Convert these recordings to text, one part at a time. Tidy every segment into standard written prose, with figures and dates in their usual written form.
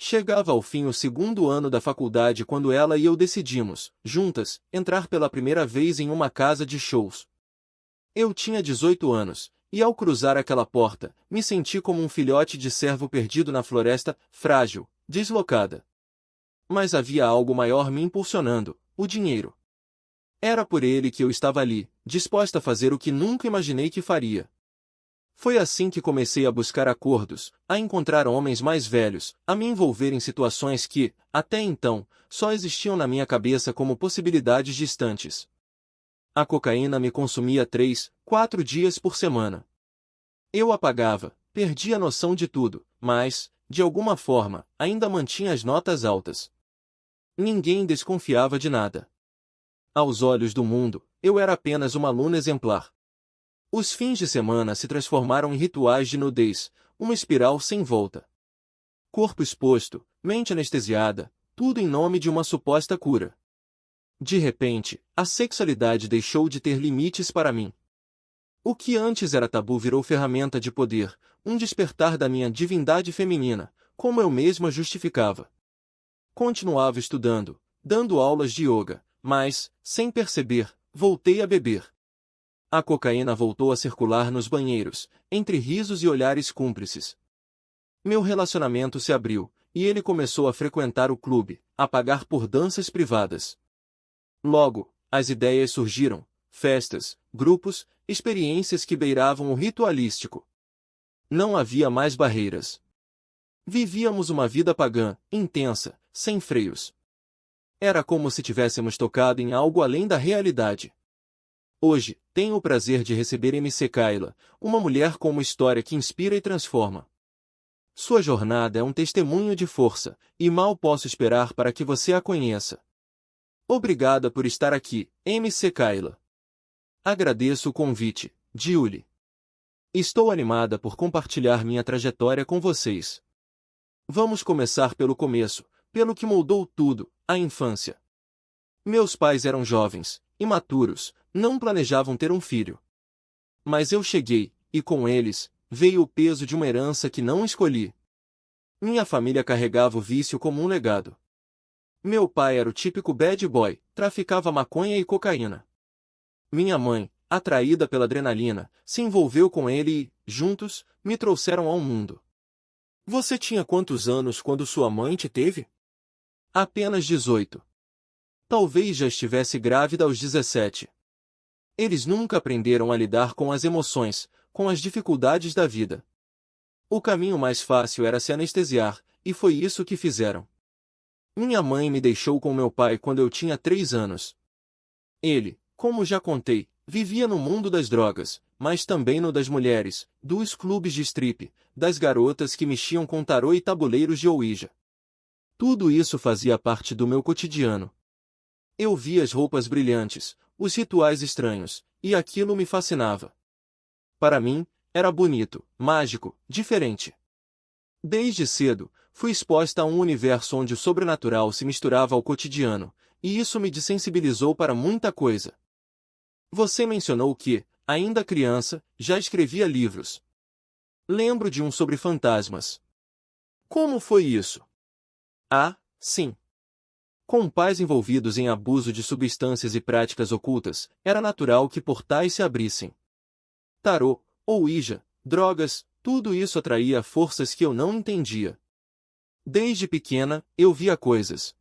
Chegava ao fim o segundo ano da faculdade quando ela e eu decidimos, juntas, entrar pela primeira vez em uma casa de shows. Eu tinha 18 anos, e ao cruzar aquela porta, me senti como um filhote de cervo perdido na floresta, frágil, deslocada. Mas havia algo maior me impulsionando, o dinheiro. Era por ele que eu estava ali, disposta a fazer o que nunca imaginei que faria. Foi assim que comecei a buscar acordos, a encontrar homens mais velhos, a me envolver em situações que, até então, só existiam na minha cabeça como possibilidades distantes. A cocaína me consumia 3, 4 dias por semana. Eu apagava, perdia a noção de tudo, mas, de alguma forma, ainda mantinha as notas altas. Ninguém desconfiava de nada. Aos olhos do mundo, eu era apenas uma aluna exemplar. Os fins de semana se transformaram em rituais de nudez, uma espiral sem volta. Corpo exposto, mente anestesiada, tudo em nome de uma suposta cura. De repente, a sexualidade deixou de ter limites para mim. O que antes era tabu virou ferramenta de poder, um despertar da minha divindade feminina, como eu mesma justificava. Continuava estudando, dando aulas de yoga, mas, sem perceber, voltei a beber. A cocaína voltou a circular nos banheiros, entre risos e olhares cúmplices. Meu relacionamento se abriu, e ele começou a frequentar o clube, a pagar por danças privadas. Logo, as ideias surgiram, festas, grupos, experiências que beiravam o ritualístico. Não havia mais barreiras. Vivíamos uma vida pagã, intensa, sem freios. Era como se tivéssemos tocado em algo além da realidade. Hoje, tenho o prazer de receber MC Kayla, uma mulher com uma história que inspira e transforma. Sua jornada é um testemunho de força, e mal posso esperar para que você a conheça. Obrigada por estar aqui, MC Kayla. Agradeço o convite, Julie. Estou animada por compartilhar minha trajetória com vocês. Vamos começar pelo começo, pelo que moldou tudo, a infância. Meus pais eram jovens, imaturos, não planejavam ter um filho. Mas eu cheguei, e com eles, veio o peso de uma herança que não escolhi. Minha família carregava o vício como um legado. Meu pai era o típico bad boy, traficava maconha e cocaína. Minha mãe, atraída pela adrenalina, se envolveu com ele e, juntos, me trouxeram ao mundo. Você tinha quantos anos quando sua mãe te teve? Apenas 18. Talvez já estivesse grávida aos 17. Eles nunca aprenderam a lidar com as emoções, com as dificuldades da vida. O caminho mais fácil era se anestesiar, e foi isso que fizeram. Minha mãe me deixou com meu pai quando eu tinha 3 anos. Ele, como já contei, vivia no mundo das drogas, mas também no das mulheres, dos clubes de strip, das garotas que mexiam com tarô e tabuleiros de Ouija. Tudo isso fazia parte do meu cotidiano. Eu via as roupas brilhantes, os rituais estranhos, e aquilo me fascinava. Para mim, era bonito, mágico, diferente. Desde cedo, fui exposta a um universo onde o sobrenatural se misturava ao cotidiano, e isso me desensibilizou para muita coisa. Você mencionou que, ainda criança, já escrevia livros. Lembro de um sobre fantasmas. Como foi isso? Ah, sim. Com pais envolvidos em abuso de substâncias e práticas ocultas, era natural que portais se abrissem. Tarô, Ouija, drogas, tudo isso atraía forças que eu não entendia. Desde pequena, eu via coisas.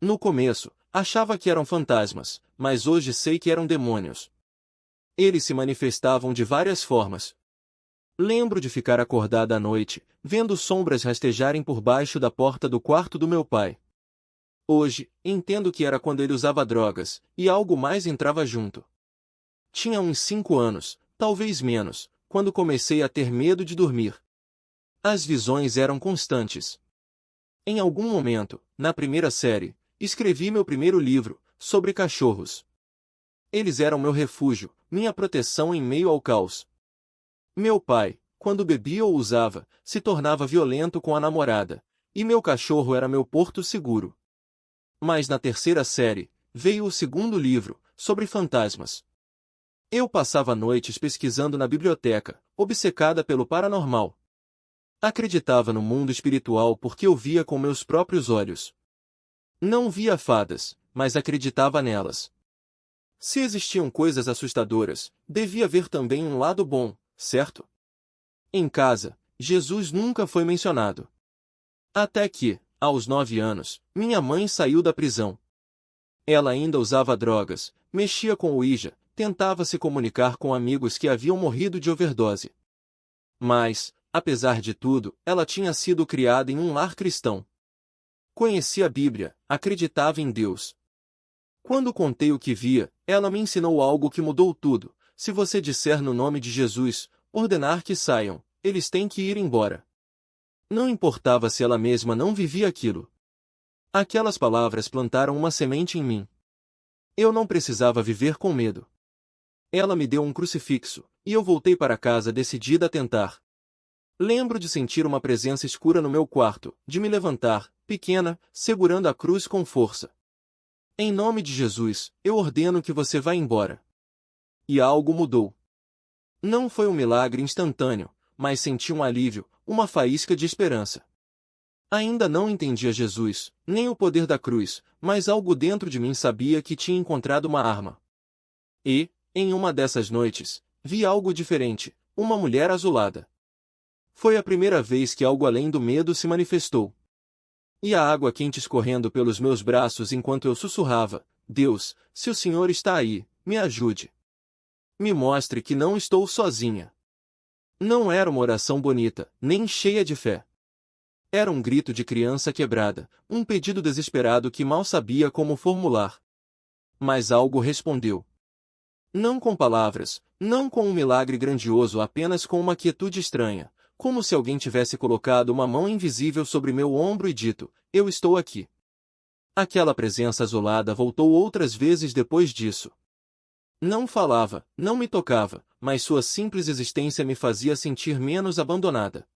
No começo, achava que eram fantasmas, mas hoje sei que eram demônios. Eles se manifestavam de várias formas. Lembro de ficar acordada à noite, vendo sombras rastejarem por baixo da porta do quarto do meu pai. Hoje, entendo que era quando ele usava drogas, e algo mais entrava junto. Tinha uns 5 anos, talvez menos, quando comecei a ter medo de dormir. As visões eram constantes. Em algum momento, na primeira série, escrevi meu primeiro livro, sobre cachorros. Eles eram meu refúgio, minha proteção em meio ao caos. Meu pai, quando bebia ou usava, se tornava violento com a namorada, e meu cachorro era meu porto seguro. Mas na terceira série, veio o segundo livro, sobre fantasmas. Eu passava noites pesquisando na biblioteca, obcecada pelo paranormal. Acreditava no mundo espiritual porque eu via com meus próprios olhos. Não via fadas, mas acreditava nelas. Se existiam coisas assustadoras, devia haver também um lado bom, certo? Em casa, Jesus nunca foi mencionado. Até que, aos 9 anos, minha mãe saiu da prisão. Ela ainda usava drogas, mexia com o Ouija, tentava se comunicar com amigos que haviam morrido de overdose. Mas, apesar de tudo, ela tinha sido criada em um lar cristão. Conhecia a Bíblia, acreditava em Deus. Quando contei o que via, ela me ensinou algo que mudou tudo. Se você disser no nome de Jesus, ordenar que saiam, eles têm que ir embora. Não importava se ela mesma não vivia aquilo. Aquelas palavras plantaram uma semente em mim. Eu não precisava viver com medo. Ela me deu um crucifixo, e eu voltei para casa decidida a tentar. Lembro de sentir uma presença escura no meu quarto, de me levantar, pequena, segurando a cruz com força. Em nome de Jesus, eu ordeno que você vá embora. E algo mudou. Não foi um milagre instantâneo, mas senti um alívio, uma faísca de esperança. Ainda não entendia Jesus, nem o poder da cruz, mas algo dentro de mim sabia que tinha encontrado uma arma. E, em uma dessas noites, vi algo diferente, uma mulher azulada. Foi a primeira vez que algo além do medo se manifestou. E a água quente escorrendo pelos meus braços enquanto eu sussurrava: Deus, se o Senhor está aí, me ajude. Me mostre que não estou sozinha. Não era uma oração bonita, nem cheia de fé. Era um grito de criança quebrada, um pedido desesperado que mal sabia como formular. Mas algo respondeu. Não com palavras, não com um milagre grandioso, apenas com uma quietude estranha, como se alguém tivesse colocado uma mão invisível sobre meu ombro e dito: eu estou aqui. Aquela presença azulada voltou outras vezes depois disso. Não falava, não me tocava, mas sua simples existência me fazia sentir menos abandonada.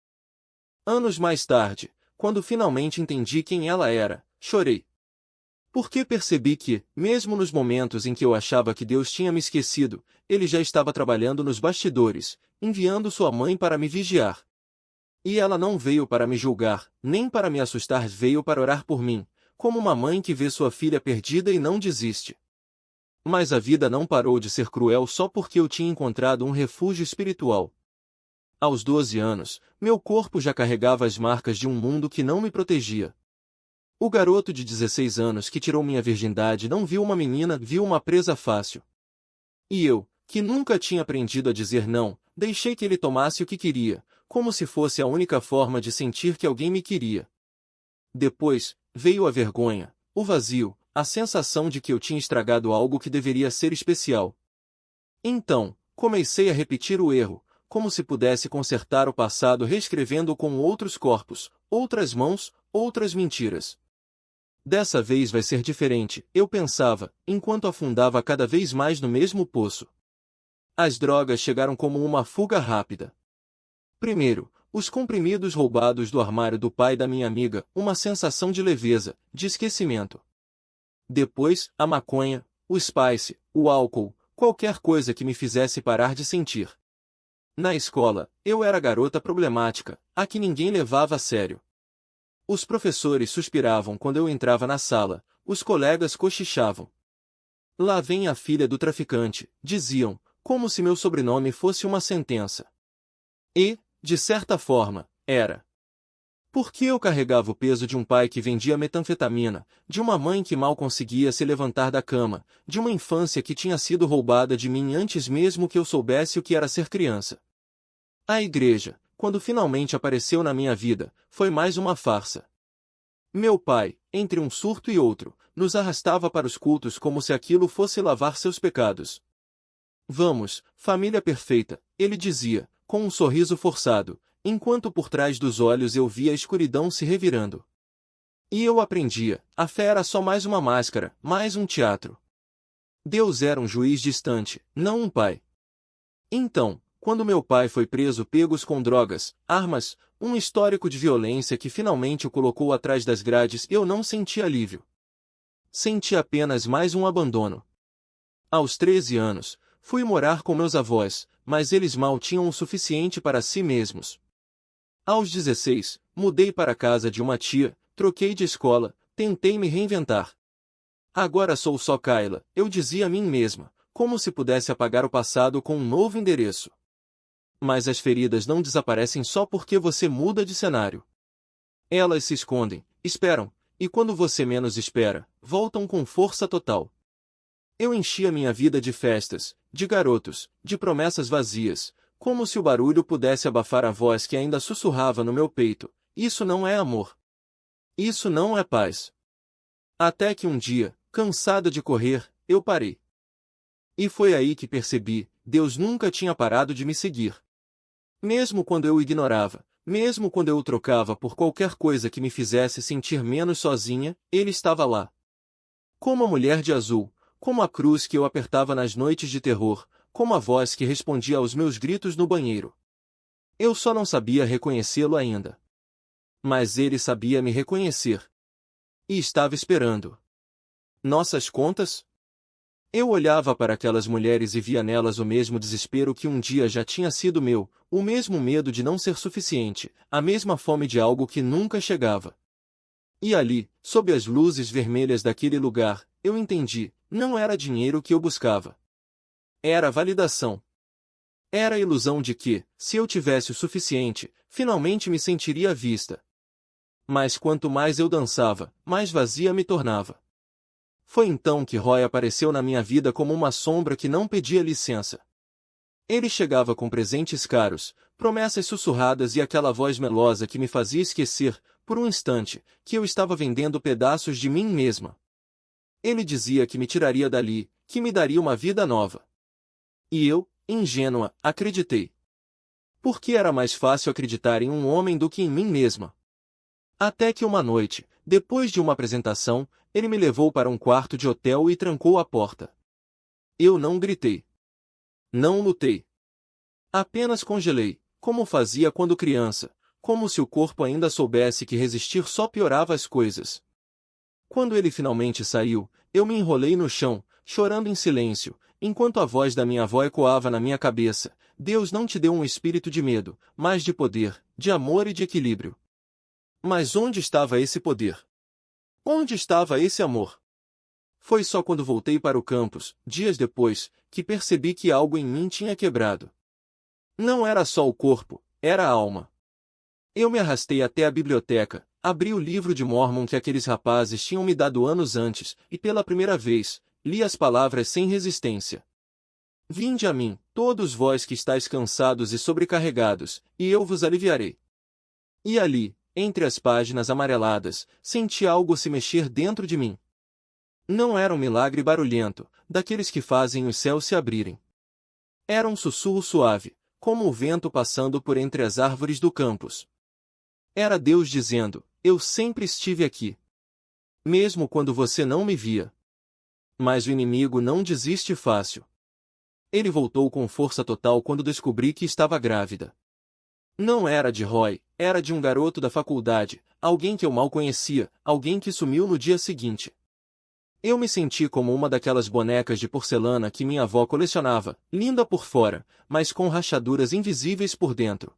Anos mais tarde, quando finalmente entendi quem ela era, chorei. Porque percebi que, mesmo nos momentos em que eu achava que Deus tinha me esquecido, Ele já estava trabalhando nos bastidores, enviando sua mãe para me vigiar. E ela não veio para me julgar, nem para me assustar, veio para orar por mim, como uma mãe que vê sua filha perdida e não desiste. Mas a vida não parou de ser cruel só porque eu tinha encontrado um refúgio espiritual. Aos 12 anos, meu corpo já carregava as marcas de um mundo que não me protegia. O garoto de 16 anos que tirou minha virgindade não viu uma menina, viu uma presa fácil. E eu, que nunca tinha aprendido a dizer não, deixei que ele tomasse o que queria, como se fosse a única forma de sentir que alguém me queria. Depois, veio a vergonha, o vazio, a sensação de que eu tinha estragado algo que deveria ser especial. Então, comecei a repetir o erro, como se pudesse consertar o passado reescrevendo-o com outros corpos, outras mãos, outras mentiras. Dessa vez vai ser diferente, eu pensava, enquanto afundava cada vez mais no mesmo poço. As drogas chegaram como uma fuga rápida. Primeiro, os comprimidos roubados do armário do pai da minha amiga, uma sensação de leveza, de esquecimento. Depois, a maconha, o spice, o álcool, qualquer coisa que me fizesse parar de sentir. Na escola, eu era a garota problemática, a que ninguém levava a sério. Os professores suspiravam quando eu entrava na sala, os colegas cochichavam. Lá vem a filha do traficante, diziam, como se meu sobrenome fosse uma sentença. E, de certa forma, era. Porque eu carregava o peso de um pai que vendia metanfetamina, de uma mãe que mal conseguia se levantar da cama, de uma infância que tinha sido roubada de mim antes mesmo que eu soubesse o que era ser criança. A igreja, quando finalmente apareceu na minha vida, foi mais uma farsa. Meu pai, entre um surto e outro, nos arrastava para os cultos como se aquilo fosse lavar seus pecados. Vamos, família perfeita, ele dizia, com um sorriso forçado, enquanto por trás dos olhos eu via a escuridão se revirando. E eu aprendia, a fé era só mais uma máscara, mais um teatro. Deus era um juiz distante, não um pai. Então, quando meu pai foi preso pegos com drogas, armas, um histórico de violência que finalmente o colocou atrás das grades, eu não senti alívio. Senti apenas mais um abandono. Aos 13 anos, fui morar com meus avós, mas eles mal tinham o suficiente para si mesmos. Aos 16, mudei para a casa de uma tia, troquei de escola, tentei me reinventar. Agora sou só Kayla, eu dizia a mim mesma, como se pudesse apagar o passado com um novo endereço. Mas as feridas não desaparecem só porque você muda de cenário. Elas se escondem, esperam, e quando você menos espera, voltam com força total. Eu enchia minha vida de festas, de garotos, de promessas vazias, como se o barulho pudesse abafar a voz que ainda sussurrava no meu peito. Isso não é amor. Isso não é paz. Até que um dia, cansada de correr, eu parei. E foi aí que percebi, Deus nunca tinha parado de me seguir. Mesmo quando eu o ignorava, mesmo quando eu o trocava por qualquer coisa que me fizesse sentir menos sozinha, ele estava lá. Como a mulher de azul, como a cruz que eu apertava nas noites de terror, como a voz que respondia aos meus gritos no banheiro. Eu só não sabia reconhecê-lo ainda. Mas ele sabia me reconhecer. E estava esperando. Nossas contas? Eu olhava para aquelas mulheres e via nelas o mesmo desespero que um dia já tinha sido meu, o mesmo medo de não ser suficiente, a mesma fome de algo que nunca chegava. E ali, sob as luzes vermelhas daquele lugar, eu entendi, não era dinheiro que eu buscava. Era validação. Era a ilusão de que, se eu tivesse o suficiente, finalmente me sentiria vista. Mas quanto mais eu dançava, mais vazia me tornava. Foi então que Roy apareceu na minha vida como uma sombra que não pedia licença. Ele chegava com presentes caros, promessas sussurradas e aquela voz melosa que me fazia esquecer, por um instante, que eu estava vendendo pedaços de mim mesma. Ele dizia que me tiraria dali, que me daria uma vida nova. E eu, ingênua, acreditei. Porque era mais fácil acreditar em um homem do que em mim mesma. Até que uma noite, depois de uma apresentação, ele me levou para um quarto de hotel e trancou a porta. Eu não gritei. Não lutei. Apenas congelei, como fazia quando criança, como se o corpo ainda soubesse que resistir só piorava as coisas. Quando ele finalmente saiu, eu me enrolei no chão, chorando em silêncio, enquanto a voz da minha avó ecoava na minha cabeça: Deus não te deu um espírito de medo, mas de poder, de amor e de equilíbrio. Mas onde estava esse poder? Onde estava esse amor? Foi só quando voltei para o campus, dias depois, que percebi que algo em mim tinha quebrado. Não era só o corpo, era a alma. Eu me arrastei até a biblioteca, abri o livro de Mórmon que aqueles rapazes tinham me dado anos antes, e pela primeira vez, li as palavras sem resistência. Vinde a mim, todos vós que estáis cansados e sobrecarregados, e eu vos aliviarei. E ali, entre as páginas amareladas, senti algo se mexer dentro de mim. Não era um milagre barulhento, daqueles que fazem os céus se abrirem. Era um sussurro suave, como o vento passando por entre as árvores do campus. Era Deus dizendo: eu sempre estive aqui. Mesmo quando você não me via. Mas o inimigo não desiste fácil. Ele voltou com força total quando descobri que estava grávida. Não era de Roy, era de um garoto da faculdade, alguém que eu mal conhecia, alguém que sumiu no dia seguinte. Eu me senti como uma daquelas bonecas de porcelana que minha avó colecionava, linda por fora, mas com rachaduras invisíveis por dentro.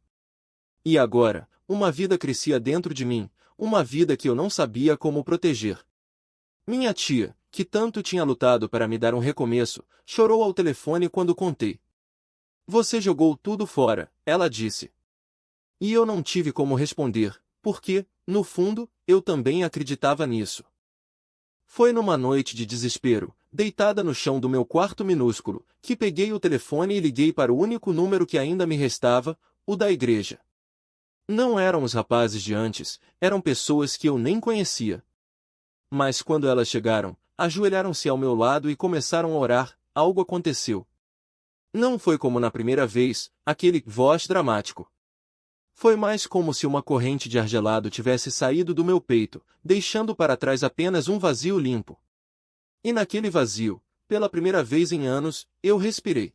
E agora, uma vida crescia dentro de mim, uma vida que eu não sabia como proteger. Minha tia, que tanto tinha lutado para me dar um recomeço, chorou ao telefone quando contei. Você jogou tudo fora, ela disse. E eu não tive como responder, porque, no fundo, eu também acreditava nisso. Foi numa noite de desespero, deitada no chão do meu quarto minúsculo, que peguei o telefone e liguei para o único número que ainda me restava, o da igreja. Não eram os rapazes de antes, eram pessoas que eu nem conhecia. Mas quando elas chegaram, ajoelharam-se ao meu lado e começaram a orar, algo aconteceu. Não foi como na primeira vez, aquele voz dramático. Foi mais como se uma corrente de ar gelado tivesse saído do meu peito, deixando para trás apenas um vazio limpo. E naquele vazio, pela primeira vez em anos, eu respirei.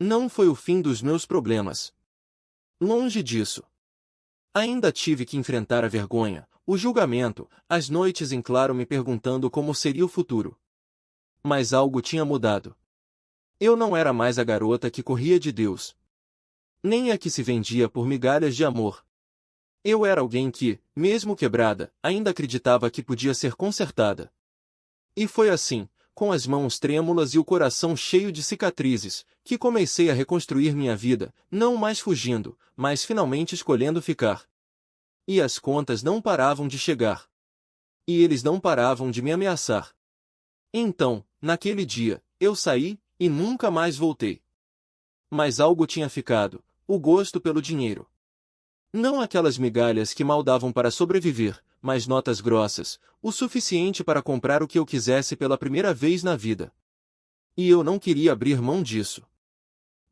Não foi o fim dos meus problemas. Longe disso. Ainda tive que enfrentar a vergonha, o julgamento, as noites em claro me perguntando como seria o futuro. Mas algo tinha mudado. Eu não era mais a garota que corria de Deus. Nem a que se vendia por migalhas de amor. Eu era alguém que, mesmo quebrada, ainda acreditava que podia ser consertada. E foi assim, com as mãos trêmulas e o coração cheio de cicatrizes, que comecei a reconstruir minha vida, não mais fugindo, mas finalmente escolhendo ficar. E as contas não paravam de chegar. E eles não paravam de me ameaçar. Então, naquele dia, eu saí, e nunca mais voltei. Mas algo tinha ficado, o gosto pelo dinheiro. Não aquelas migalhas que mal davam para sobreviver, mas notas grossas, o suficiente para comprar o que eu quisesse pela primeira vez na vida. E eu não queria abrir mão disso.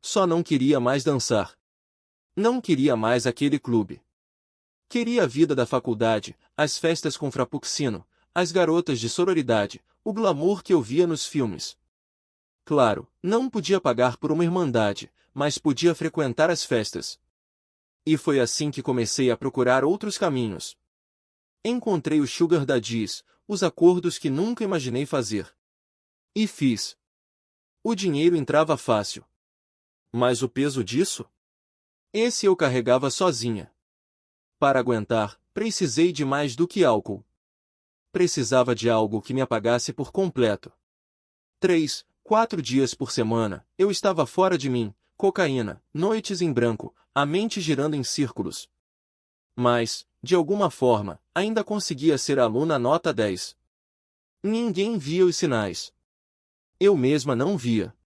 Só não queria mais dançar. Não queria mais aquele clube. Queria a vida da faculdade, as festas com frappuccino, as garotas de sororidade, o glamour que eu via nos filmes. Claro, não podia pagar por uma irmandade, mas podia frequentar as festas. E foi assim que comecei a procurar outros caminhos. Encontrei os sugar daddies, os acordos que nunca imaginei fazer. E fiz. O dinheiro entrava fácil. Mas o peso disso? Esse eu carregava sozinha. Para aguentar, precisei de mais do que álcool. Precisava de algo que me apagasse por completo. 3, 4 dias por semana, eu estava fora de mim, cocaína, noites em branco, a mente girando em círculos. Mas, de alguma forma, ainda conseguia ser aluna nota 10. Ninguém via os sinais. Eu mesma não via.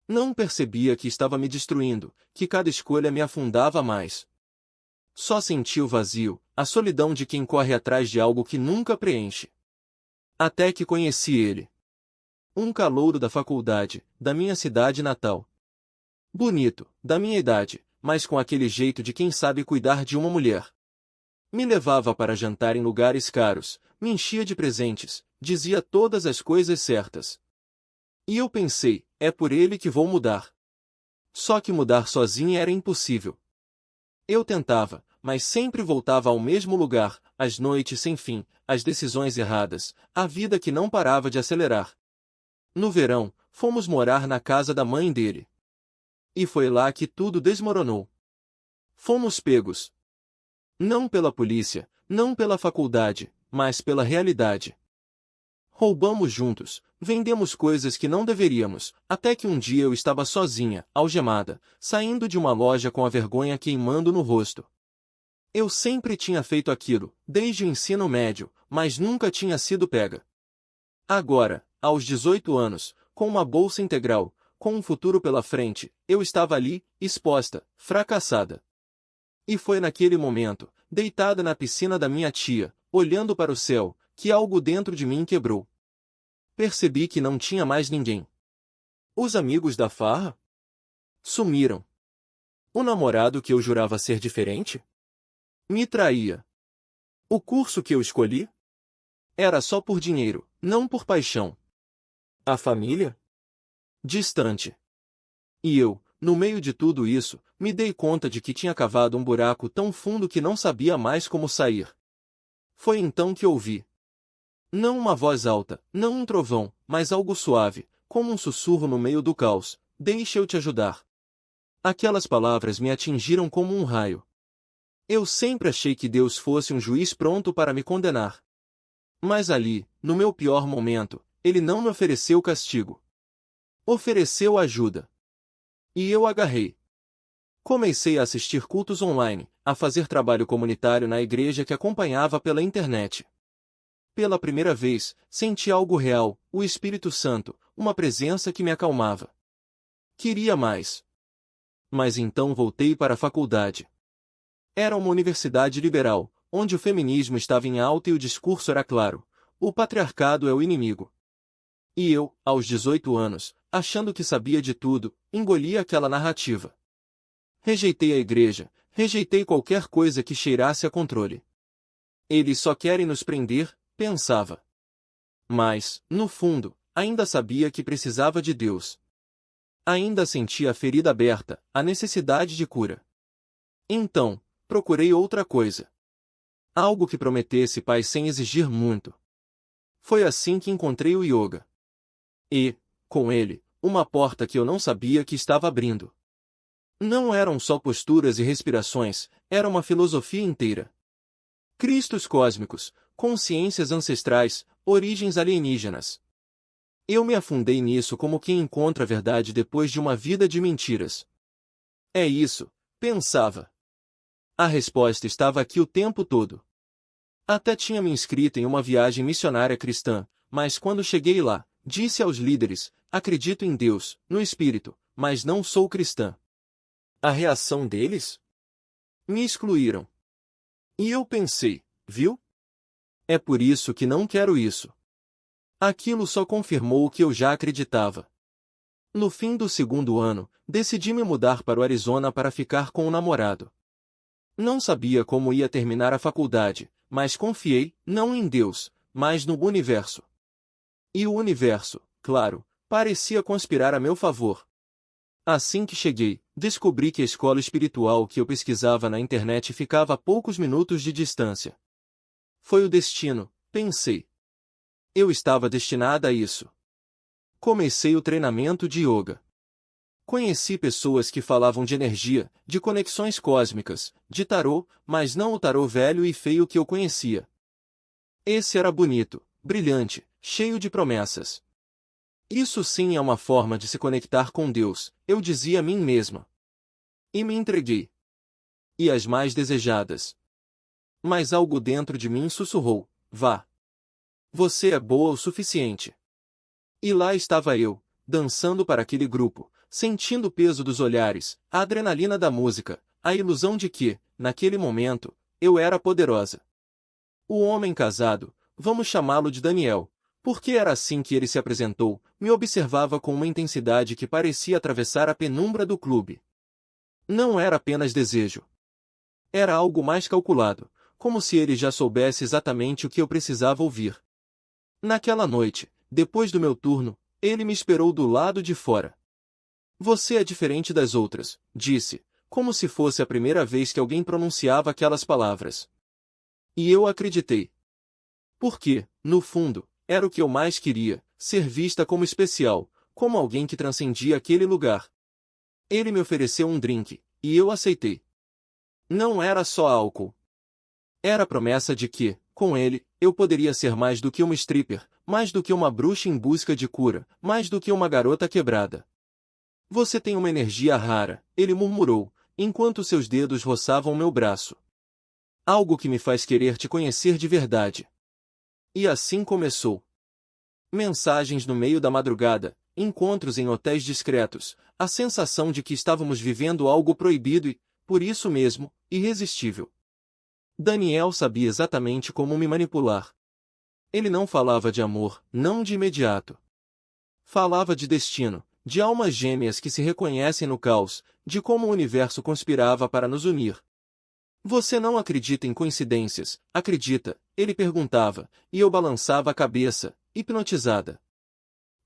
Não percebia que estava me destruindo, que cada escolha me afundava mais. Só sentia o vazio, a solidão de quem corre atrás de algo que nunca preenche. Até que conheci ele. Um calouro da faculdade, da minha cidade natal. Bonito, da minha idade, mas com aquele jeito de quem sabe cuidar de uma mulher. Me levava para jantar em lugares caros, me enchia de presentes, dizia todas as coisas certas. E eu pensei, é por ele que vou mudar. Só que mudar sozinha era impossível. Eu tentava, mas sempre voltava ao mesmo lugar, as noites sem fim, as decisões erradas, a vida que não parava de acelerar. No verão, fomos morar na casa da mãe dele. E foi lá que tudo desmoronou. Fomos pegos. Não pela polícia, não pela faculdade, mas pela realidade. Roubamos juntos, vendemos coisas que não deveríamos, até que um dia eu estava sozinha, algemada, saindo de uma loja com a vergonha queimando no rosto. Eu sempre tinha feito aquilo, desde o ensino médio, mas nunca tinha sido pega. Agora, aos 18 anos, com uma bolsa integral, com um futuro pela frente, eu estava ali, exposta, fracassada. E foi naquele momento, deitada na piscina da minha tia, olhando para o céu, que algo dentro de mim quebrou. Percebi que não tinha mais ninguém. Os amigos da farra? Sumiram. O namorado que eu jurava ser diferente? Me traía. O curso que eu escolhi? Era só por dinheiro, não por paixão. A família? Distante. E eu, no meio de tudo isso, me dei conta de que tinha cavado um buraco tão fundo que não sabia mais como sair. Foi então que ouvi. Não uma voz alta, não um trovão, mas algo suave, como um sussurro no meio do caos. Deixa eu te ajudar. Aquelas palavras me atingiram como um raio. Eu sempre achei que Deus fosse um juiz pronto para me condenar. Mas ali, no meu pior momento, ele não me ofereceu castigo. Ofereceu ajuda. E eu agarrei. Comecei a assistir cultos online, a fazer trabalho comunitário na igreja que acompanhava pela internet. Pela primeira vez, senti algo real, o Espírito Santo, uma presença que me acalmava. Queria mais. Mas então voltei para a faculdade. Era uma universidade liberal, onde o feminismo estava em alta e o discurso era claro: o patriarcado é o inimigo. E eu, aos 18 anos, achando que sabia de tudo, engoli aquela narrativa. Rejeitei a igreja, rejeitei qualquer coisa que cheirasse a controle. Eles só querem nos prender, pensava. Mas, no fundo, ainda sabia que precisava de Deus. Ainda sentia a ferida aberta, a necessidade de cura. Então, procurei outra coisa. Algo que prometesse paz sem exigir muito. Foi assim que encontrei o yoga. E, com ele, uma porta que eu não sabia que estava abrindo. Não eram só posturas e respirações, era uma filosofia inteira. Cristos cósmicos, consciências ancestrais, origens alienígenas. Eu me afundei nisso como quem encontra a verdade depois de uma vida de mentiras. É isso, pensava. A resposta estava aqui o tempo todo. Até tinha me inscrito em uma viagem missionária cristã, mas quando cheguei lá, disse aos líderes: acredito em Deus, no Espírito, mas não sou cristã. A reação deles? Me excluíram. E eu pensei, viu? É por isso que não quero isso. Aquilo só confirmou o que eu já acreditava. No fim do segundo ano, decidi me mudar para o Arizona para ficar com o namorado. Não sabia como ia terminar a faculdade, mas confiei, não em Deus, mas no universo. E o universo, claro, parecia conspirar a meu favor. Assim que cheguei, descobri que a escola espiritual que eu pesquisava na internet ficava a poucos minutos de distância. Foi o destino, pensei. Eu estava destinada a isso. Comecei o treinamento de yoga. Conheci pessoas que falavam de energia, de conexões cósmicas, de tarô, mas não o tarô velho e feio que eu conhecia. Esse era bonito, brilhante, cheio de promessas. Isso sim é uma forma de se conectar com Deus, eu dizia a mim mesma. E me entreguei. E as mais desejadas. Mas algo dentro de mim sussurrou: vá. Você é boa o suficiente. E lá estava eu, dançando para aquele grupo, sentindo o peso dos olhares, a adrenalina da música, a ilusão de que, naquele momento, eu era poderosa. O homem casado, vamos chamá-lo de Daniel, porque era assim que ele se apresentou, me observava com uma intensidade que parecia atravessar a penumbra do clube. Não era apenas desejo. Era algo mais calculado, como se ele já soubesse exatamente o que eu precisava ouvir. Naquela noite, depois do meu turno, ele me esperou do lado de fora. Você é diferente das outras, disse, como se fosse a primeira vez que alguém pronunciava aquelas palavras. E eu acreditei. Porque, no fundo, era o que eu mais queria, ser vista como especial, como alguém que transcendia aquele lugar. Ele me ofereceu um drink, e eu aceitei. Não era só álcool. Era a promessa de que, com ele, eu poderia ser mais do que uma stripper, mais do que uma bruxa em busca de cura, mais do que uma garota quebrada. Você tem uma energia rara, ele murmurou, enquanto seus dedos roçavam meu braço. Algo que me faz querer te conhecer de verdade. E assim começou. Mensagens no meio da madrugada, encontros em hotéis discretos, a sensação de que estávamos vivendo algo proibido e, por isso mesmo, irresistível. Daniel sabia exatamente como me manipular. Ele não falava de amor, não de imediato. Falava de destino, de almas gêmeas que se reconhecem no caos, de como o universo conspirava para nos unir. Você não acredita em coincidências, acredita? Ele perguntava, e eu balançava a cabeça, hipnotizada.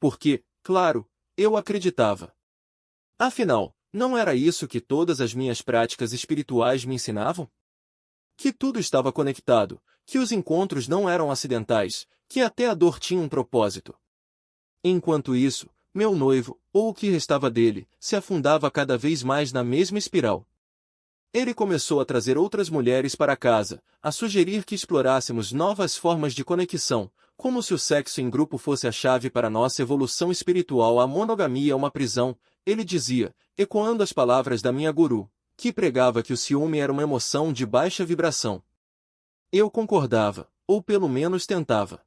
Porque, claro, eu acreditava. Afinal, não era isso que todas as minhas práticas espirituais me ensinavam? Que tudo estava conectado, que os encontros não eram acidentais, que até a dor tinha um propósito. Enquanto isso, meu noivo, ou o que restava dele, se afundava cada vez mais na mesma espiral. Ele começou a trazer outras mulheres para casa, a sugerir que explorássemos novas formas de conexão, como se o sexo em grupo fosse a chave para nossa evolução espiritual. A monogamia é uma prisão, ele dizia, ecoando as palavras da minha guru, que pregava que o ciúme era uma emoção de baixa vibração. Eu concordava, ou pelo menos tentava.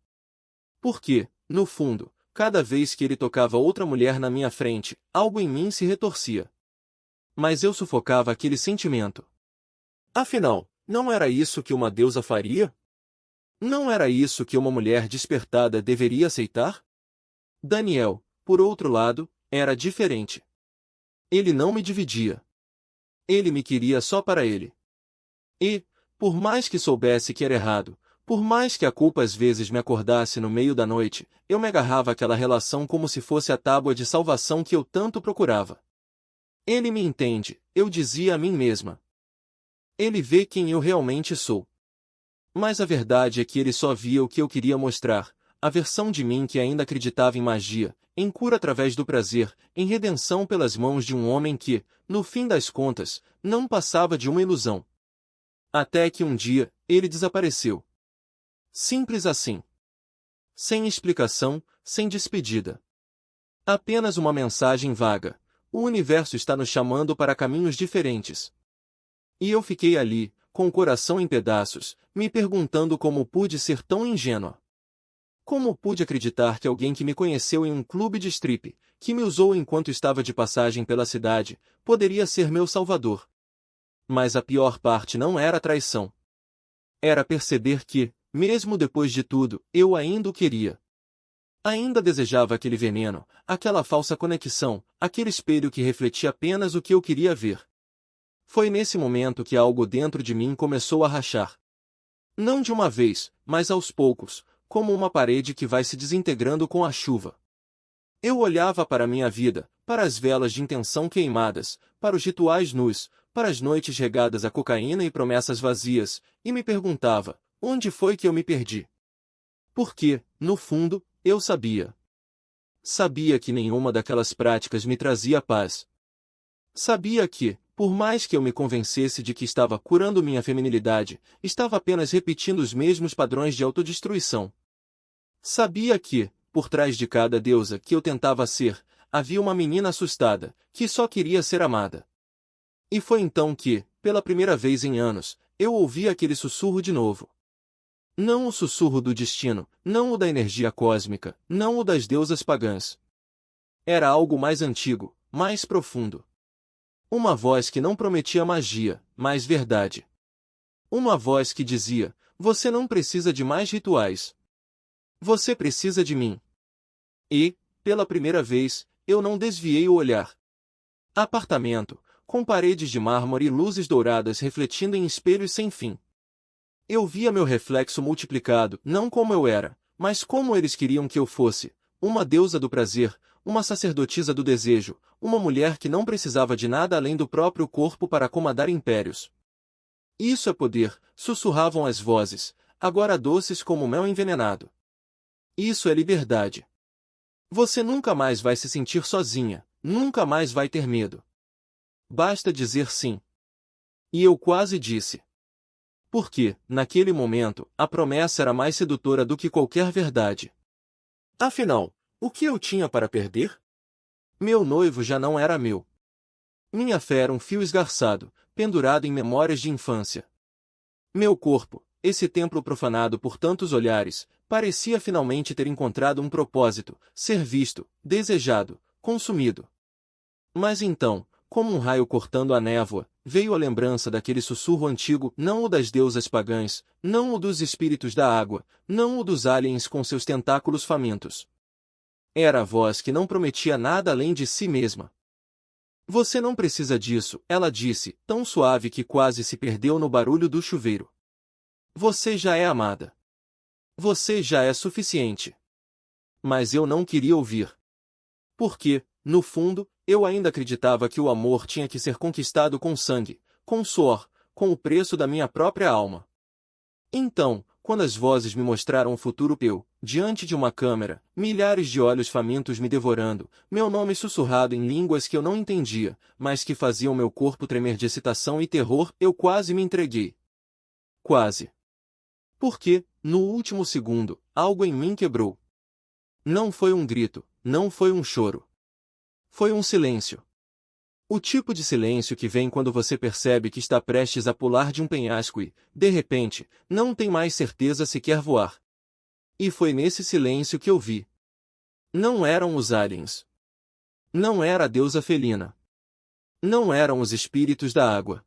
Porque, no fundo, cada vez que ele tocava outra mulher na minha frente, algo em mim se retorcia. Mas eu sufocava aquele sentimento. Afinal, não era isso que uma deusa faria? Não era isso que uma mulher despertada deveria aceitar? Daniel, por outro lado, era diferente. Ele não me dividia. Ele me queria só para ele. E, por mais que soubesse que era errado, por mais que a culpa às vezes me acordasse no meio da noite, eu me agarrava àquela relação como se fosse a tábua de salvação que eu tanto procurava. Ele me entende, eu dizia a mim mesma. Ele vê quem eu realmente sou. Mas a verdade é que ele só via o que eu queria mostrar, a versão de mim que ainda acreditava em magia, em cura através do prazer, em redenção pelas mãos de um homem que, no fim das contas, não passava de uma ilusão. Até que um dia, ele desapareceu. Simples assim. Sem explicação, sem despedida. Apenas uma mensagem vaga. O universo está nos chamando para caminhos diferentes. E eu fiquei ali, com o coração em pedaços, me perguntando como pude ser tão ingênua. Como pude acreditar que alguém que me conheceu em um clube de strip, que me usou enquanto estava de passagem pela cidade, poderia ser meu salvador? Mas a pior parte não era a traição. Era perceber que, mesmo depois de tudo, eu ainda o queria. Ainda desejava aquele veneno, aquela falsa conexão, aquele espelho que refletia apenas o que eu queria ver. Foi nesse momento que algo dentro de mim começou a rachar. Não de uma vez, mas aos poucos, como uma parede que vai se desintegrando com a chuva. Eu olhava para minha vida, para as velas de intenção queimadas, para os rituais nus, para as noites regadas a cocaína e promessas vazias, e me perguntava, onde foi que eu me perdi? Porque, no fundo, eu sabia. Sabia que nenhuma daquelas práticas me trazia paz. Sabia que, por mais que eu me convencesse de que estava curando minha feminilidade, estava apenas repetindo os mesmos padrões de autodestruição. Sabia que, por trás de cada deusa que eu tentava ser, havia uma menina assustada, que só queria ser amada. E foi então que, pela primeira vez em anos, eu ouvi aquele sussurro de novo. Não o sussurro do destino, não o da energia cósmica, não o das deusas pagãs. Era algo mais antigo, mais profundo. Uma voz que não prometia magia, mas verdade. Uma voz que dizia, você não precisa de mais rituais. Você precisa de mim. E, pela primeira vez, eu não desviei o olhar. Apartamento, com paredes de mármore e luzes douradas refletindo em espelhos sem fim. Eu via meu reflexo multiplicado, não como eu era, mas como eles queriam que eu fosse, uma deusa do prazer, uma sacerdotisa do desejo, uma mulher que não precisava de nada além do próprio corpo para comandar impérios. Isso é poder, sussurravam as vozes, agora doces como mel envenenado. Isso é liberdade. Você nunca mais vai se sentir sozinha, nunca mais vai ter medo. Basta dizer sim. E eu quase disse. Porque, naquele momento, a promessa era mais sedutora do que qualquer verdade. Afinal, o que eu tinha para perder? Meu noivo já não era meu. Minha fé era um fio esgarçado, pendurado em memórias de infância. Meu corpo, esse templo profanado por tantos olhares, parecia finalmente ter encontrado um propósito, ser visto, desejado, consumido. Mas então, como um raio cortando a névoa, veio a lembrança daquele sussurro antigo, não o das deusas pagãs, não o dos espíritos da água, não o dos aliens com seus tentáculos famintos. Era a voz que não prometia nada além de si mesma. Você não precisa disso, ela disse, tão suave que quase se perdeu no barulho do chuveiro. Você já é amada. Você já é suficiente. Mas eu não queria ouvir. Porque, no fundo, eu ainda acreditava que o amor tinha que ser conquistado com sangue, com suor, com o preço da minha própria alma. Então, quando as vozes me mostraram o futuro eu, diante de uma câmera, milhares de olhos famintos me devorando, meu nome sussurrado em línguas que eu não entendia, mas que faziam meu corpo tremer de excitação e terror, eu quase me entreguei. Quase. Porque, no último segundo, algo em mim quebrou. Não foi um grito, não foi um choro. Foi um silêncio. O tipo de silêncio que vem quando você percebe que está prestes a pular de um penhasco e, de repente, não tem mais certeza se quer voar. E foi nesse silêncio que eu vi. Não eram os aliens. Não era a deusa felina. Não eram os espíritos da água.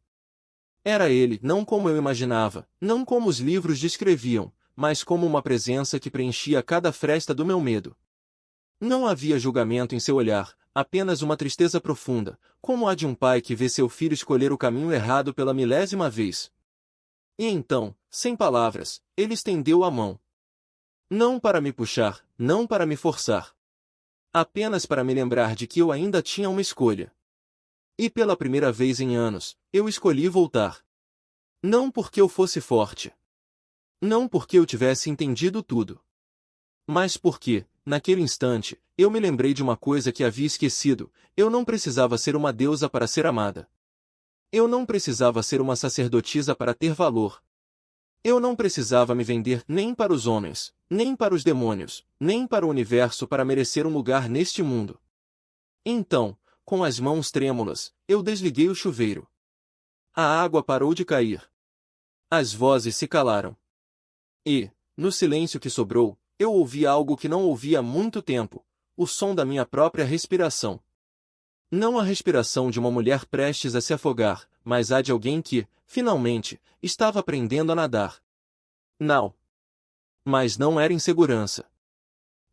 Era ele, não como eu imaginava, não como os livros descreviam, mas como uma presença que preenchia cada fresta do meu medo. Não havia julgamento em seu olhar, apenas uma tristeza profunda, como a de um pai que vê seu filho escolher o caminho errado pela milésima vez. E então, sem palavras, ele estendeu a mão. Não para me puxar, não para me forçar. Apenas para me lembrar de que eu ainda tinha uma escolha. E pela primeira vez em anos, eu escolhi voltar. Não porque eu fosse forte. Não porque eu tivesse entendido tudo. Mas porque, naquele instante, eu me lembrei de uma coisa que havia esquecido: eu não precisava ser uma deusa para ser amada. Eu não precisava ser uma sacerdotisa para ter valor. Eu não precisava me vender nem para os homens, nem para os demônios, nem para o universo para merecer um lugar neste mundo. Então, com as mãos trêmulas, eu desliguei o chuveiro. A água parou de cair. As vozes se calaram. E, no silêncio que sobrou, eu ouvi algo que não ouvia há muito tempo: o som da minha própria respiração. Não a respiração de uma mulher prestes a se afogar, mas a de alguém que, finalmente, estava aprendendo a nadar. Não. Mas não era insegurança.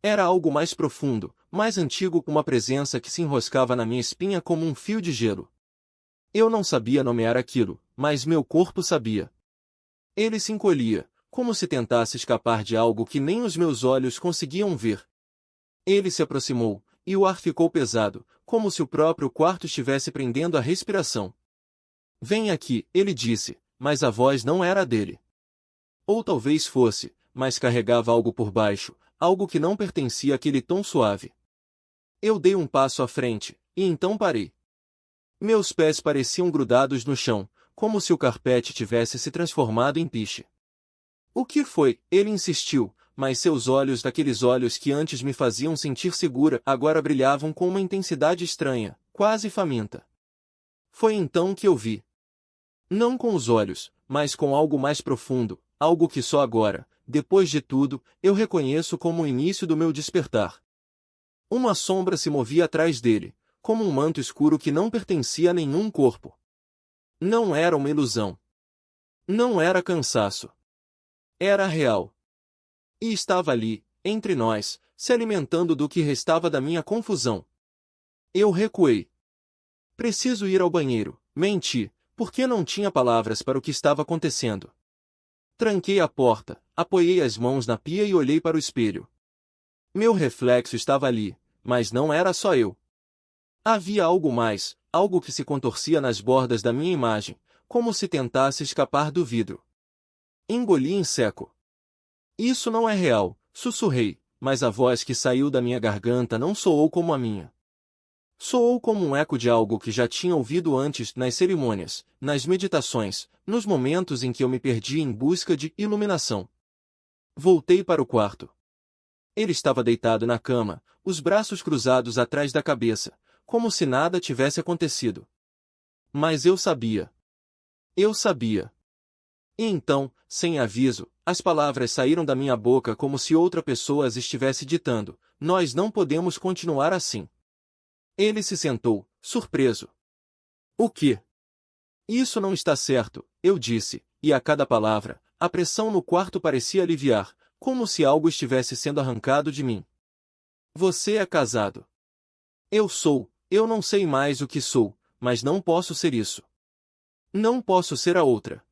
Era algo mais profundo, mais antigo, com uma presença que se enroscava na minha espinha como um fio de gelo. Eu não sabia nomear aquilo, mas meu corpo sabia. Ele se encolhia, como se tentasse escapar de algo que nem os meus olhos conseguiam ver. Ele se aproximou, e o ar ficou pesado, como se o próprio quarto estivesse prendendo a respiração. Vem aqui, ele disse, mas a voz não era a dele. Ou talvez fosse, mas carregava algo por baixo, algo que não pertencia àquele tom suave. Eu dei um passo à frente, e então parei. Meus pés pareciam grudados no chão, como se o carpete tivesse se transformado em piche. O que foi? Ele insistiu, mas seus olhos, daqueles olhos que antes me faziam sentir segura, agora brilhavam com uma intensidade estranha, quase faminta. Foi então que eu vi. Não com os olhos, mas com algo mais profundo, algo que só agora, depois de tudo, eu reconheço como o início do meu despertar. Uma sombra se movia atrás dele, como um manto escuro que não pertencia a nenhum corpo. Não era uma ilusão. Não era cansaço. Era real. E estava ali, entre nós, se alimentando do que restava da minha confusão. Eu recuei. Preciso ir ao banheiro, menti, porque não tinha palavras para o que estava acontecendo. Tranquei a porta, apoiei as mãos na pia e olhei para o espelho. Meu reflexo estava ali, mas não era só eu. Havia algo mais, algo que se contorcia nas bordas da minha imagem, como se tentasse escapar do vidro. Engoli em seco. Isso não é real, sussurrei, mas a voz que saiu da minha garganta não soou como a minha. Soou como um eco de algo que já tinha ouvido antes, nas cerimônias, nas meditações, nos momentos em que eu me perdi em busca de iluminação. Voltei para o quarto. Ele estava deitado na cama, os braços cruzados atrás da cabeça, como se nada tivesse acontecido. Mas eu sabia. Eu sabia. E então, sem aviso, as palavras saíram da minha boca como se outra pessoa as estivesse ditando: nós não podemos continuar assim. Ele se sentou, surpreso. O quê? Isso não está certo, eu disse, e a cada palavra, a pressão no quarto parecia aliviar, como se algo estivesse sendo arrancado de mim. Você é casado. Eu não sei mais o que sou, mas não posso ser isso. Não posso ser a outra.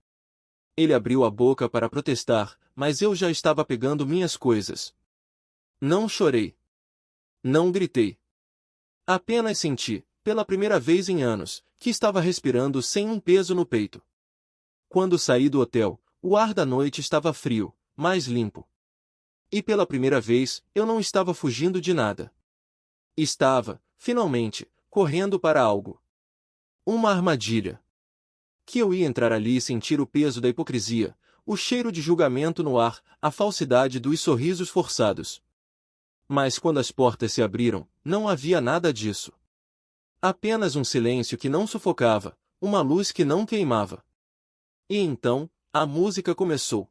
Ele abriu a boca para protestar, mas eu já estava pegando minhas coisas. Não chorei. Não gritei. Apenas senti, pela primeira vez em anos, que estava respirando sem um peso no peito. Quando saí do hotel, o ar da noite estava frio, mais limpo. E pela primeira vez, eu não estava fugindo de nada. Estava, finalmente, correndo para algo. Uma armadilha. Que eu ia entrar ali e sentir o peso da hipocrisia, o cheiro de julgamento no ar, a falsidade dos sorrisos forçados. Mas quando as portas se abriram, não havia nada disso. Apenas um silêncio que não sufocava, uma luz que não queimava. E então, a música começou.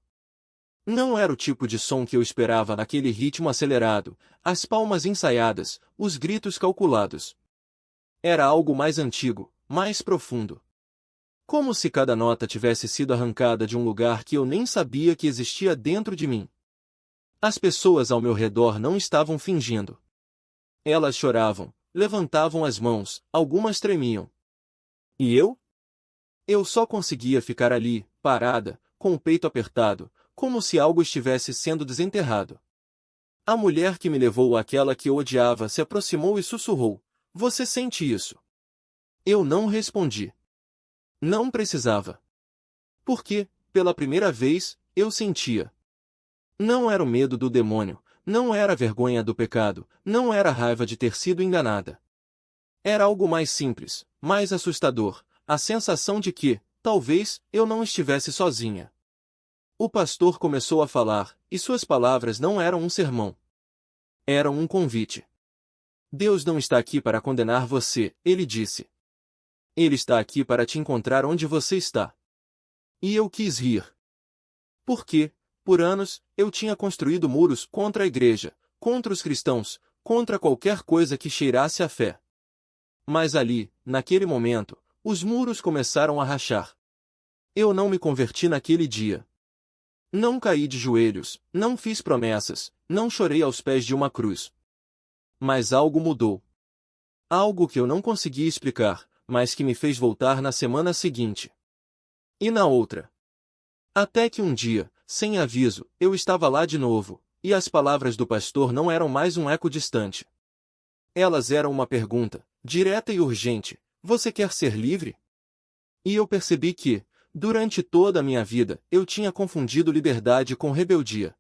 Não era o tipo de som que eu esperava naquele ritmo acelerado, as palmas ensaiadas, os gritos calculados. Era algo mais antigo, mais profundo. Como se cada nota tivesse sido arrancada de um lugar que eu nem sabia que existia dentro de mim. As pessoas ao meu redor não estavam fingindo. Elas choravam, levantavam as mãos, algumas tremiam. E eu? Eu só conseguia ficar ali, parada, com o peito apertado, como se algo estivesse sendo desenterrado. A mulher que me levou àquela que eu odiava se aproximou e sussurrou: "Você sente isso?" Eu não respondi. Não precisava. Porque, pela primeira vez, eu sentia. Não era o medo do demônio, não era a vergonha do pecado, não era a raiva de ter sido enganada. Era algo mais simples, mais assustador, a sensação de que, talvez, eu não estivesse sozinha. O pastor começou a falar, e suas palavras não eram um sermão. Eram um convite. Deus não está aqui para condenar você, ele disse. Ele está aqui para te encontrar onde você está. E eu quis rir. Porque, por anos, eu tinha construído muros contra a igreja, contra os cristãos, contra qualquer coisa que cheirasse a fé. Mas ali, naquele momento, os muros começaram a rachar. Eu não me converti naquele dia. Não caí de joelhos, não fiz promessas, não chorei aos pés de uma cruz. Mas algo mudou. Algo que eu não conseguia explicar, mas que me fez voltar na semana seguinte. E na outra. Até que um dia, sem aviso, eu estava lá de novo, e as palavras do pastor não eram mais um eco distante. Elas eram uma pergunta, direta e urgente: você quer ser livre? E eu percebi que, durante toda a minha vida, eu tinha confundido liberdade com rebeldia.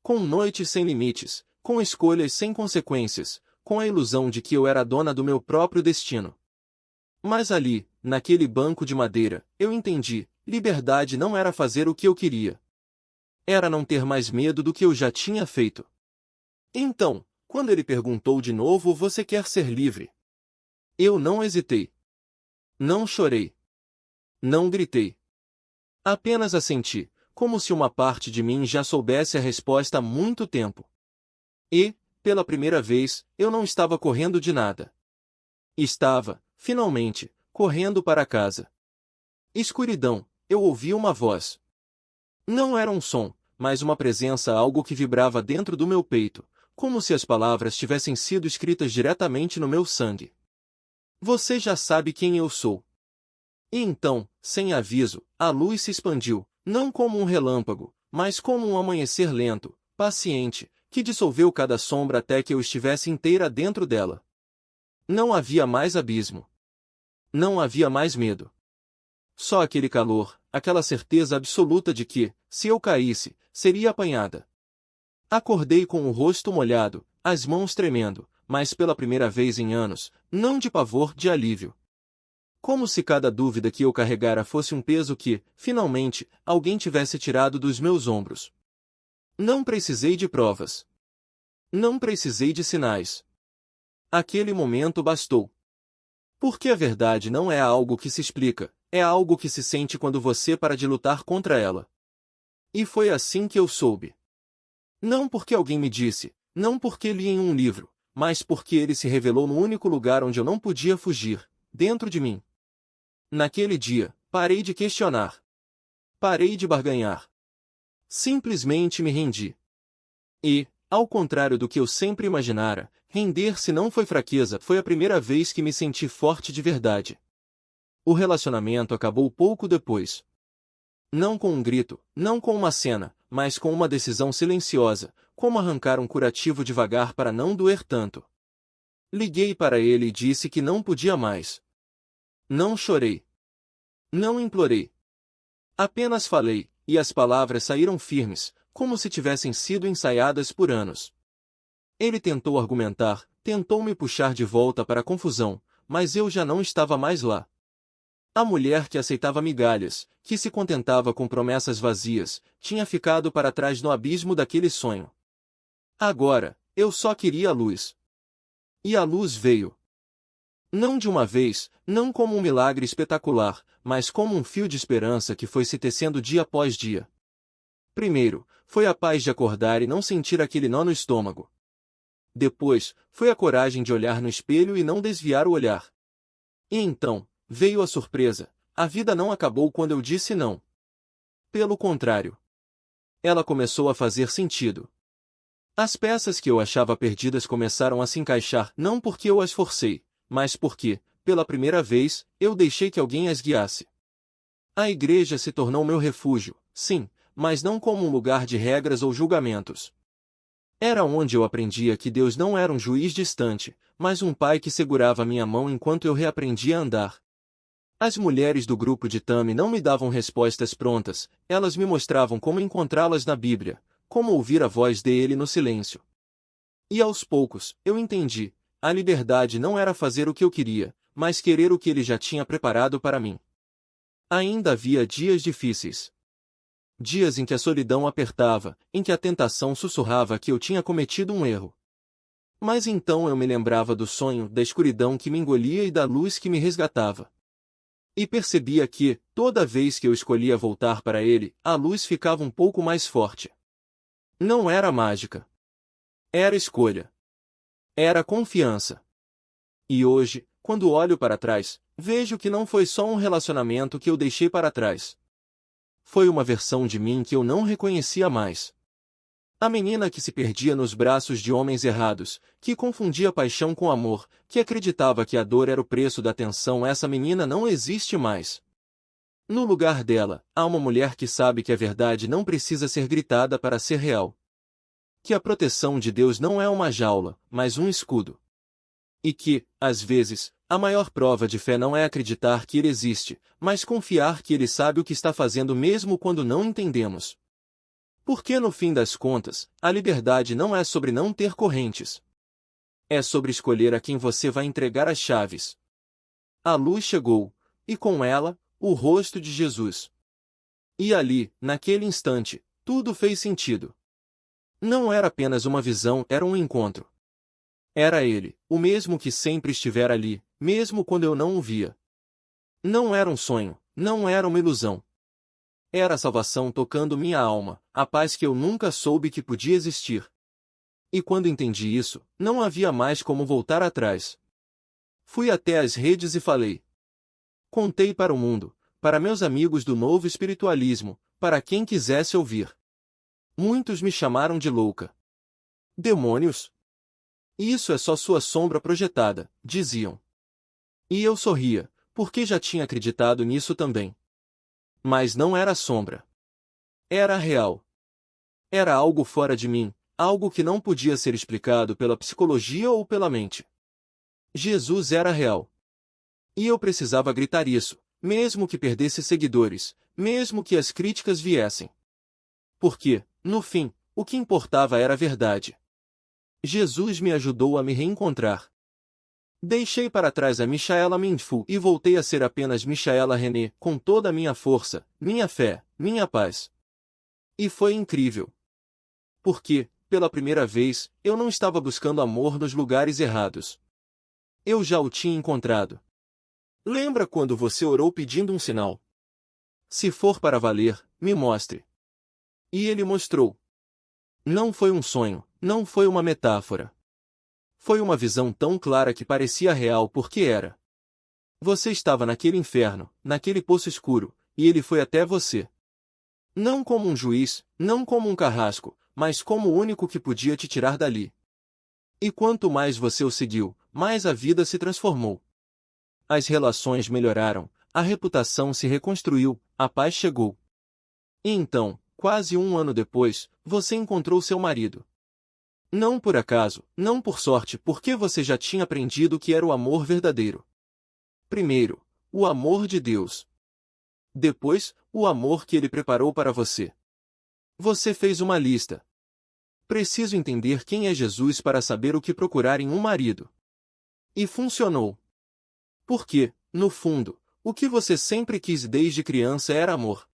Com noites sem limites, com escolhas sem consequências, com a ilusão de que eu era dona do meu próprio destino. Mas ali, naquele banco de madeira, eu entendi: liberdade não era fazer o que eu queria. Era não ter mais medo do que eu já tinha feito. Então, quando ele perguntou de novo: você quer ser livre? Eu não hesitei. Não chorei. Não gritei. Apenas assenti, como se uma parte de mim já soubesse a resposta há muito tempo. E, pela primeira vez, eu não estava correndo de nada. Estava, finalmente, correndo para casa. Escuridão, eu ouvi uma voz. Não era um som, mas uma presença, algo que vibrava dentro do meu peito, como se as palavras tivessem sido escritas diretamente no meu sangue. Você já sabe quem eu sou. E então, sem aviso, a luz se expandiu, não como um relâmpago, mas como um amanhecer lento, paciente, que dissolveu cada sombra até que eu estivesse inteira dentro dela. Não havia mais abismo. Não havia mais medo. Só aquele calor, aquela certeza absoluta de que, se eu caísse, seria apanhada. Acordei com o rosto molhado, as mãos tremendo, mas pela primeira vez em anos, não de pavor, de alívio. Como se cada dúvida que eu carregara fosse um peso que, finalmente, alguém tivesse tirado dos meus ombros. Não precisei de provas. Não precisei de sinais. Aquele momento bastou. Porque a verdade não é algo que se explica, é algo que se sente quando você para de lutar contra ela. E foi assim que eu soube. Não porque alguém me disse, não porque li em um livro, mas porque ele se revelou no único lugar onde eu não podia fugir, dentro de mim. Naquele dia, parei de questionar. Parei de barganhar. Simplesmente me rendi. E, ao contrário do que eu sempre imaginara, render-se não foi fraqueza, foi a primeira vez que me senti forte de verdade. O relacionamento acabou pouco depois. Não com um grito, não com uma cena, mas com uma decisão silenciosa, como arrancar um curativo devagar para não doer tanto. Liguei para ele e disse que não podia mais. Não chorei. Não implorei. Apenas falei, e as palavras saíram firmes, como se tivessem sido ensaiadas por anos. Ele tentou argumentar, tentou me puxar de volta para a confusão, mas eu já não estava mais lá. A mulher que aceitava migalhas, que se contentava com promessas vazias, tinha ficado para trás no abismo daquele sonho. Agora, eu só queria a luz. E a luz veio. Não de uma vez, não como um milagre espetacular, mas como um fio de esperança que foi se tecendo dia após dia. Primeiro, foi a paz de acordar e não sentir aquele nó no estômago. Depois, foi a coragem de olhar no espelho e não desviar o olhar. E então, veio a surpresa: a vida não acabou quando eu disse não. Pelo contrário. Ela começou a fazer sentido. As peças que eu achava perdidas começaram a se encaixar, não porque eu as forcei, mas porque, pela primeira vez, eu deixei que alguém as guiasse. A igreja se tornou meu refúgio, sim, mas não como um lugar de regras ou julgamentos. Era onde eu aprendia que Deus não era um juiz distante, mas um pai que segurava minha mão enquanto eu reaprendia a andar. As mulheres do grupo de Tami não me davam respostas prontas, elas me mostravam como encontrá-las na Bíblia, como ouvir a voz dele no silêncio. E aos poucos, eu entendi, a liberdade não era fazer o que eu queria, mas querer o que ele já tinha preparado para mim. Ainda havia dias difíceis. Dias em que a solidão apertava, em que a tentação sussurrava que eu tinha cometido um erro. Mas então eu me lembrava do sonho, da escuridão que me engolia e da luz que me resgatava. E percebia que, toda vez que eu escolhia voltar para ele, a luz ficava um pouco mais forte. Não era mágica. Era escolha. Era confiança. E hoje, quando olho para trás, vejo que não foi só um relacionamento que eu deixei para trás. Foi uma versão de mim que eu não reconhecia mais. A menina que se perdia nos braços de homens errados, que confundia paixão com amor, que acreditava que a dor era o preço da atenção, essa menina não existe mais. No lugar dela, há uma mulher que sabe que a verdade não precisa ser gritada para ser real. Que a proteção de Deus não é uma jaula, mas um escudo. E que, às vezes, a maior prova de fé não é acreditar que Ele existe, mas confiar que Ele sabe o que está fazendo mesmo quando não entendemos. Porque no fim das contas, a liberdade não é sobre não ter correntes. É sobre escolher a quem você vai entregar as chaves. A luz chegou, e com ela, o rosto de Jesus. E ali, naquele instante, tudo fez sentido. Não era apenas uma visão, era um encontro. Era Ele, o mesmo que sempre estivera ali, mesmo quando eu não o via. Não era um sonho, não era uma ilusão. Era a salvação tocando minha alma, a paz que eu nunca soube que podia existir. E quando entendi isso, não havia mais como voltar atrás. Fui até as redes e falei. Contei para o mundo, para meus amigos do novo espiritualismo, para quem quisesse ouvir. Muitos me chamaram de louca. Demônios? Isso é só sua sombra projetada, diziam. E eu sorria, porque já tinha acreditado nisso também. Mas não era sombra. Era real. Era algo fora de mim, algo que não podia ser explicado pela psicologia ou pela mente. Jesus era real. E eu precisava gritar isso, mesmo que perdesse seguidores, mesmo que as críticas viessem. Porque, no fim, o que importava era a verdade. Jesus me ajudou a me reencontrar. Deixei para trás a Michaela Mindful e voltei a ser apenas Michaela René, com toda a minha força, minha fé, minha paz. E foi incrível. Porque, pela primeira vez, eu não estava buscando amor nos lugares errados. Eu já o tinha encontrado. Lembra quando você orou pedindo um sinal? Se for para valer, me mostre. E ele mostrou. Não foi um sonho, não foi uma metáfora. Foi uma visão tão clara que parecia real porque era. Você estava naquele inferno, naquele poço escuro, e ele foi até você. Não como um juiz, não como um carrasco, mas como o único que podia te tirar dali. E quanto mais você o seguiu, mais a vida se transformou. As relações melhoraram, a reputação se reconstruiu, a paz chegou. E então, quase um ano depois, você encontrou seu marido. Não por acaso, não por sorte, porque você já tinha aprendido o que era o amor verdadeiro. Primeiro, o amor de Deus. Depois, o amor que Ele preparou para você. Você fez uma lista. Preciso entender quem é Jesus para saber o que procurar em um marido. E funcionou. Porque, no fundo, o que você sempre quis desde criança era amor.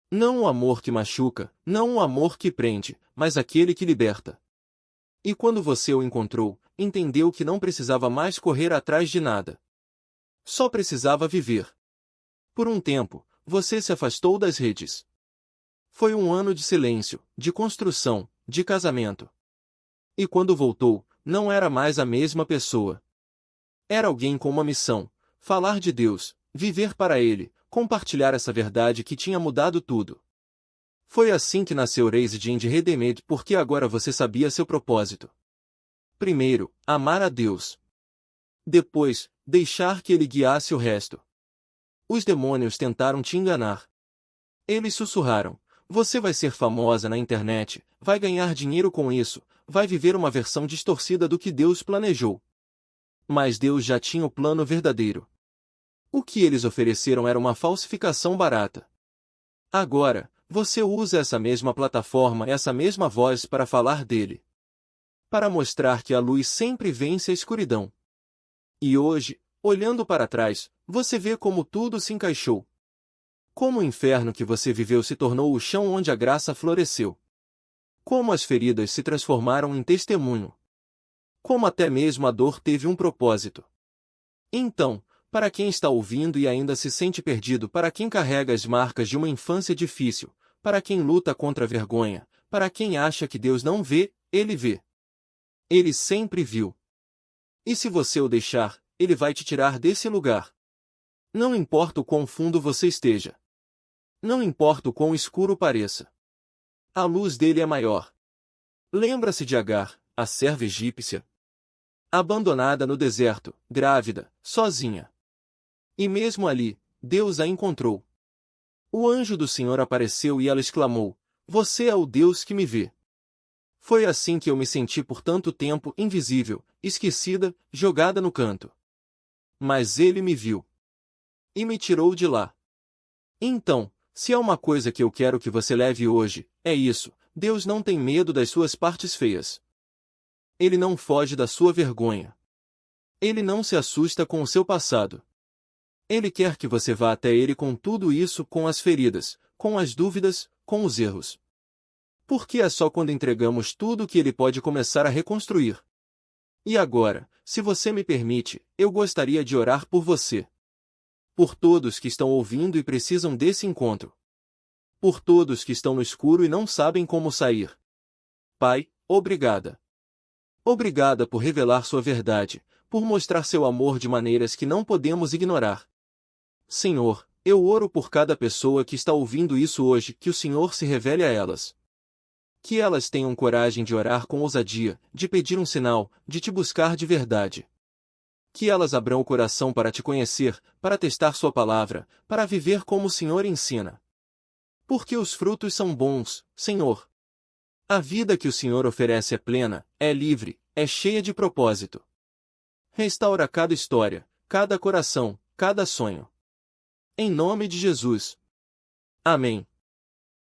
Não o amor que machuca, não o amor que prende, mas aquele que liberta. E quando você o encontrou, entendeu que não precisava mais correr atrás de nada. Só precisava viver. Por um tempo, você se afastou das redes. Foi um ano de silêncio, de construção, de casamento. E quando voltou, não era mais a mesma pessoa. Era alguém com uma missão: falar de Deus, viver para Ele, compartilhar essa verdade que tinha mudado tudo. Foi assim que nasceu Raised and Redeemed, porque agora você sabia seu propósito. Primeiro, amar a Deus. Depois, deixar que Ele guiasse o resto. Os demônios tentaram te enganar. Eles sussurraram: você vai ser famosa na internet, vai ganhar dinheiro com isso, vai viver uma versão distorcida do que Deus planejou. Mas Deus já tinha o plano verdadeiro. O que eles ofereceram era uma falsificação barata. Agora, você usa essa mesma plataforma, essa mesma voz para falar dele. Para mostrar que a luz sempre vence a escuridão. E hoje, olhando para trás, você vê como tudo se encaixou. Como o inferno que você viveu se tornou o chão onde a graça floresceu. Como as feridas se transformaram em testemunho. Como até mesmo a dor teve um propósito. Então, para quem está ouvindo e ainda se sente perdido, para quem carrega as marcas de uma infância difícil, para quem luta contra a vergonha, para quem acha que Deus não vê, Ele vê. Ele sempre viu. E se você o deixar, Ele vai te tirar desse lugar. Não importa o quão fundo você esteja. Não importa o quão escuro pareça. A luz dele é maior. Lembra-se de Agar, a serva egípcia? Abandonada no deserto, grávida, sozinha. E mesmo ali, Deus a encontrou. O anjo do Senhor apareceu e ela exclamou: Você é o Deus que me vê. Foi assim que eu me senti por tanto tempo, invisível, esquecida, jogada no canto. Mas ele me viu. E me tirou de lá. Então, se há uma coisa que eu quero que você leve hoje, é isso: Deus não tem medo das suas partes feias. Ele não foge da sua vergonha. Ele não se assusta com o seu passado. Ele quer que você vá até ele com tudo isso, com as feridas, com as dúvidas, com os erros. Porque é só quando entregamos tudo que ele pode começar a reconstruir. E agora, se você me permite, eu gostaria de orar por você. Por todos que estão ouvindo e precisam desse encontro. Por todos que estão no escuro e não sabem como sair. Pai, obrigada. Obrigada por revelar sua verdade, por mostrar seu amor de maneiras que não podemos ignorar. Senhor, eu oro por cada pessoa que está ouvindo isso hoje, que o Senhor se revele a elas. Que elas tenham coragem de orar com ousadia, de pedir um sinal, de te buscar de verdade. Que elas abram o coração para te conhecer, para testar sua palavra, para viver como o Senhor ensina. Porque os frutos são bons, Senhor. A vida que o Senhor oferece é plena, é livre, é cheia de propósito. Restaura cada história, cada coração, cada sonho. Em nome de Jesus. Amém.